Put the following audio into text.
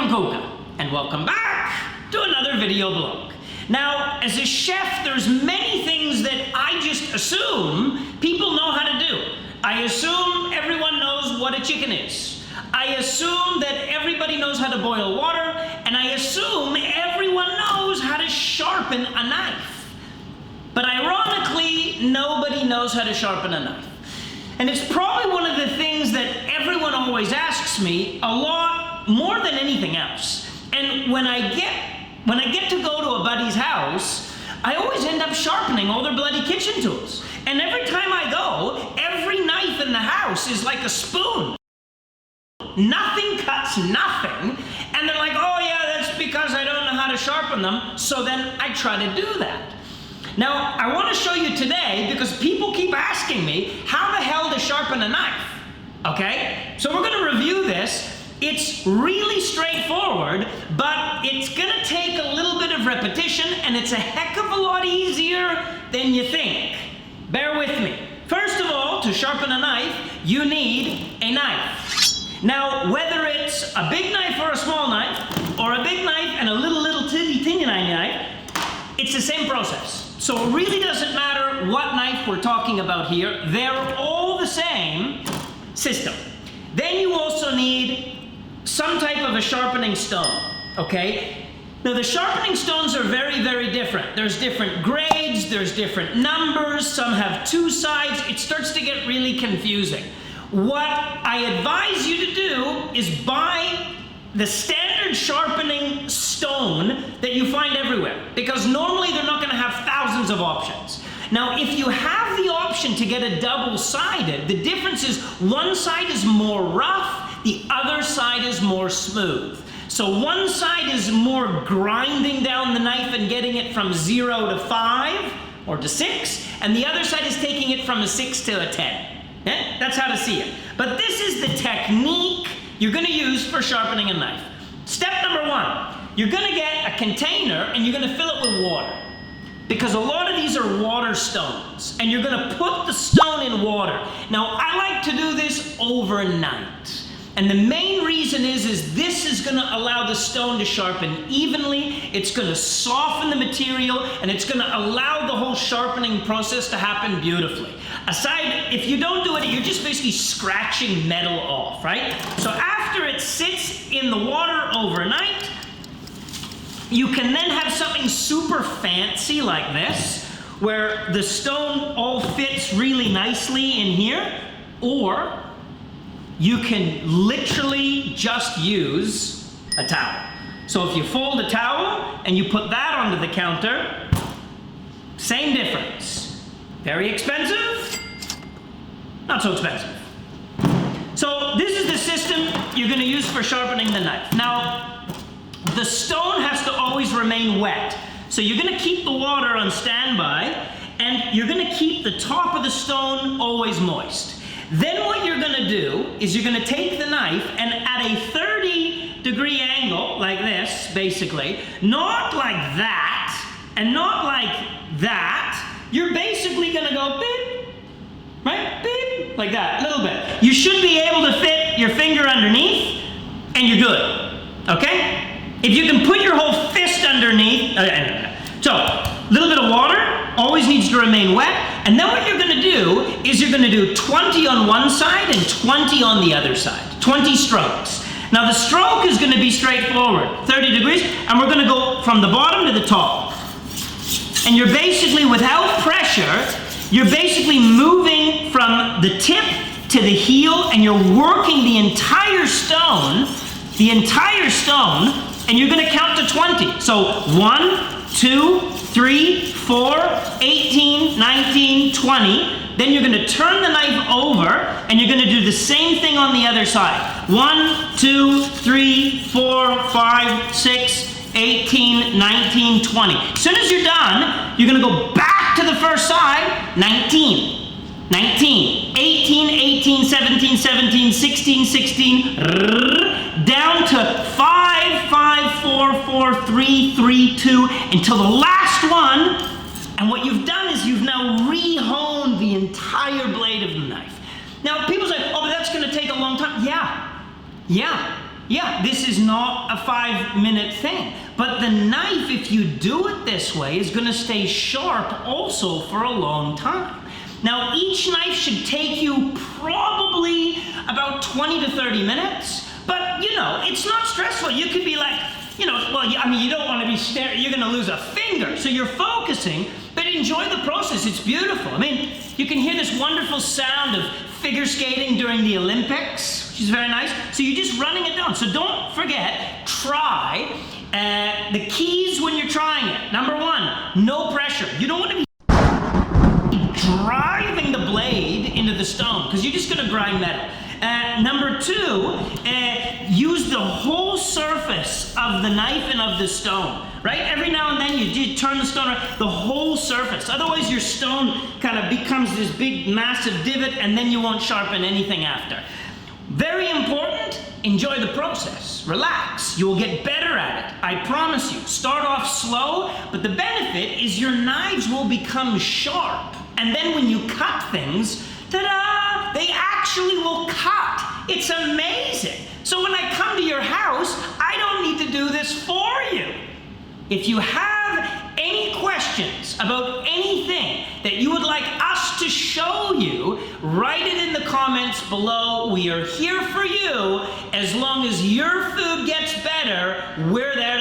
I'm Cuca, and welcome back to another video blog. Now, as a chef, there's many things that I just assume people know how to do. I assume everyone knows what a chicken is. I assume that everybody knows how to boil water, and I assume everyone knows how to sharpen a knife. But ironically, nobody knows how to sharpen a knife. And it's probably one of the things that everyone always asks me a lot more than anything else. And when I get to go to a buddy's house, I always end up sharpening all their bloody kitchen tools. And every time I go, every knife in the house is like a spoon. Nothing cuts nothing. And they're like, oh yeah, that's because I don't know how to sharpen them. So then I try to do that. Now, I want to show you today, because people keep asking me, how the hell to sharpen a knife? Okay? So we're going to review this. It's really straightforward, but it's going to take a little bit of repetition, and it's a heck of a lot easier than you think. Bear with me. First of all, to sharpen a knife, you need a knife. Now, whether it's a big knife or a small knife, or a big knife and a little teeny knife, it's the same process. So it really doesn't matter what knife we're talking about here. They're all the same system. Then you also need some type of a sharpening stone, okay? Now the sharpening stones are very, very different. There's different grades, there's different numbers, some have two sides. It starts to get really confusing. What I advise you to do is buy the standard sharpening stone that you find everywhere, because normally they're not going to have thousands of options. Now, if you have the option to get a double-sided, the difference is one side is more rough, the other side is more smooth. So one side is more grinding down the knife and getting it from 0 to 5 or to 6, and the other side is taking it from a 6 to a 10. Okay? That's how to see it. But this is the technique you're going to use for sharpening a knife. Step number one, you're going to get a container and you're going to fill it with water. Because a lot of these are water stones, and you're going to put the stone in water. Now, I like to do this overnight. And the main reason is this is going to allow the stone to sharpen evenly, it's going to soften the material, and it's going to allow the whole sharpening process to happen beautifully. Aside, if you don't do it, you're just basically scratching metal off, right? So after it sits in the water overnight, you can then have something super fancy like this, where the stone all fits really nicely in here, or you can literally just use a towel. So if you fold a towel and you put that onto the counter, same difference. Very expensive, not so expensive. So this is the system you're going to use for sharpening the knife. Now, the stone has to always remain wet. So you're going to keep the water on standby, and you're going to keep the top of the stone always moist. Then what you're going to do is you're going to take the knife, and at a 30-degree angle, like this, basically, not like that, and not like that, you're basically going to go beep, right? Beep, like that, a little bit. You should be able to fit your finger underneath, and you're good, okay? If you can put your whole fist underneath, so, a little bit of water, always needs to remain wet, and then what you're going to do is you're going to do 20 on one side and 20 on the other side, 20 strokes. Now the stroke is going to be straightforward, 30 degrees, and we're going to go from the bottom to the top. And you're basically, without pressure, you're basically moving from the tip to the heel, and you're working the entire stone, and you're going to count to 20. So 1, 2, 3, 4, 18, 19, 20. Then you're going to turn the knife over, and you're going to do the same thing on the other side. 1, 2, 3, 4, 5, 6, 18, 19, 20. As soon as you're done, you're going to go back to the first side. 19, 19, 18, 18, 17, 17, 16, 16, down to 5, 5, 4, 4, 3, 3, 2, until the last one. And what you've done is you've now re-honed the entire blade of the knife. Now, people say, oh, but that's going to take a long time. Yeah. Yeah, this is not a 5-minute thing. But the knife, if you do it this way, is going to stay sharp also for a long time. Now, each knife should take you probably about 20 to 30 minutes. But, you know, it's not stressful. You could be like, you know, well, I mean, you don't want to be staring. You're going to lose a finger. So you're focusing, but enjoy the process. It's beautiful. I mean, you can hear this wonderful sound of figure skating during the Olympics, which is very nice. So you're just running it down. So don't forget, try the keys when you're trying it. Number 1, no pressure. You don't want to be driving the blade into the stone because you're just going to grind metal. Number 2, use the whole surface of the knife and of the stone, right? Every now and then you turn the stone around, the whole surface. Otherwise your stone kind of becomes this big massive divot and then you won't sharpen anything after. Very important, enjoy the process. Relax, you will get better at it. I promise you. Start off slow, but the benefit is your knives will become sharp. And then when you cut things, ta-da! They actually will cut. It's amazing. So when I come to your house, I don't need to do this for you. If you have any questions about anything that you would like us to show you, write it in the comments below. We are here for you. As long as your food gets better, we're there